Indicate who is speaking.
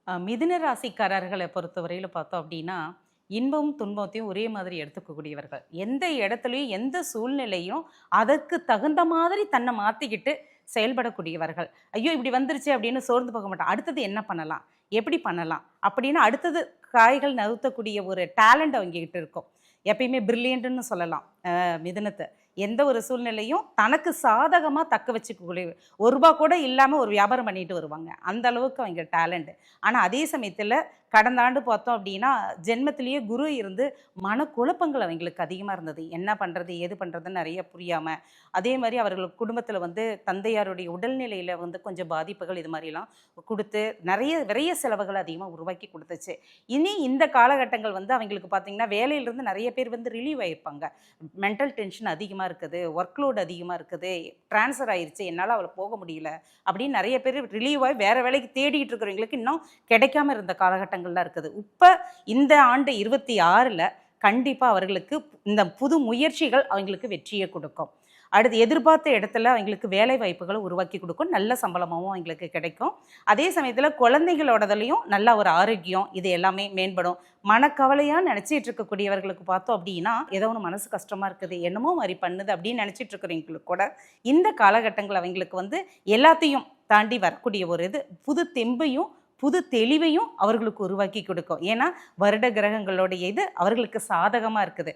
Speaker 1: மிதுன ராசிக்காரர்களை பொறுத்தவரையில பார்த்தோம் அப்படின்னா, இன்பமும் துன்பத்தையும் ஒரே மாதிரி எடுத்துக்கக்கூடியவர்கள். எந்த இடத்துலயும், எந்த சூழ்நிலையும் அதற்கு தகுந்த மாதிரி தன்னை மாத்திக்கிட்டு செயல்படக்கூடியவர்கள். ஐயோ! இப்படி வந்துருச்சே அப்படின்னு சோர்ந்து போக மாட்டாங்க. அடுத்தது என்ன பண்ணலாம்? எப்படி பண்ணலாம்? அப்படின்னு அடுத்தது காய்கள் நகர்த்தக்கூடிய ஒரு டேலண்ட் அவங்ககிட்ட இருக்கும். எப்பயுமே பிரில்லியன்ட்ன்னு சொல்லலாம் மிதுனத்த. எந்த ஒரு சூழ்நிலையும் தனக்கு சாதகமா தக்க வச்சுக்கக்கூடிய ரூ. 1 கூட இல்லாம ஒரு வியாபாரம் பண்ணிட்டு வருவாங்க. அந்த அளவுக்கு அவங்க டேலண்ட். ஆனா அதே சமயத்துல கடந்த ஆண்டு பார்த்தோம் அப்படின்னா, ஜென்மத்திலேயே குரு இருந்து மனக்குழப்பங்கள் அவங்களுக்கு அதிகமா இருந்தது. என்ன பண்றது? ஏது பண்றதுன்னு நெறைய புரியாம, அதே மாரி அவர்கள் குடும்பத்துல தந்தையாருடைய உடல்நிலையில கொஞ்சம் பாதிப்புகள் இது மாரிலாம் குடுத்து, நெறைய விரய செலவுகள அதிகமா உருவாக்கி குடுத்துச்சு. இனி இந்த காலகட்டங்கள் அவங்களுக்கு பார்த்தீங்கன்னா, வேலையிலிருந்து நெறைய பேர் ரிலீவ் ஆயிருப்பாங்க. மென்டல் டென்ஷன் அதிகமா இருக்குது, ஒர்க் லோட் அதிகமா இருக்குது, ட்ரான்ஸ்ஃபர் ஆயிருச்சு, என்னால அவள போக முடியல அப்படின்னு நெறைய பேர் ரிலீவ் ஆயி வேற வேலைக்கு தேடிட்டு இருக்கிறவங்களுக்கு இன்னும் கிடைக்காம இருந்த காலகட்டங்கள்லாம் இருக்குது. இப்ப இந்த ஆண்டு 26ல கண்டிப்பா அவர்களுக்கு இந்த புது முயற்சிகள் அவங்களுக்கு வெற்றியை கொடுக்கும். அடுத்து எதிர்பார்த்த இடத்துல அவங்களுக்கு வேலை வாய்ப்புகளை உருவாக்கி கொடுக்கும். நல்ல சம்பளமாகவும் அவங்களுக்கு கிடைக்கும். அதே சமயத்தில் குழந்தைகளோடதுலையும் நல்ல ஒரு ஆரோக்கியம் இது எல்லாமே மேம்படும். மனக்கவலையாக நினச்சிட்டு இருக்கக்கூடியவர்களுக்கு பார்த்தோம் அப்படின்னா, ஏதோ ஒன்று மனசு கஷ்டமாக இருக்குது, என்னமோ மாதிரி பண்ணுது அப்படின்னு நினச்சிட்டு இருக்கிறவங்களுக்கு கூட இந்த காலகட்டங்கள் அவங்களுக்கு எல்லாத்தையும் தாண்டி வரக்கூடிய ஒரு புது தெம்பையும் புது தெளிவையும் அவர்களுக்கு உருவாக்கி கொடுக்கும். ஏன்னா வருட கிரகங்களுடைய அவர்களுக்கு சாதகமாக இருக்குது.